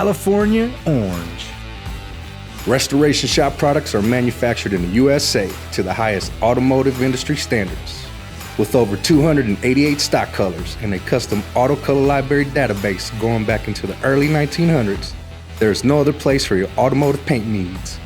California Orange. Restoration Shop products are manufactured in the USA to the highest automotive industry standards. With over 288 stock colors and a custom auto color library database going back into the early 1900s, there is no other place for your automotive paint needs.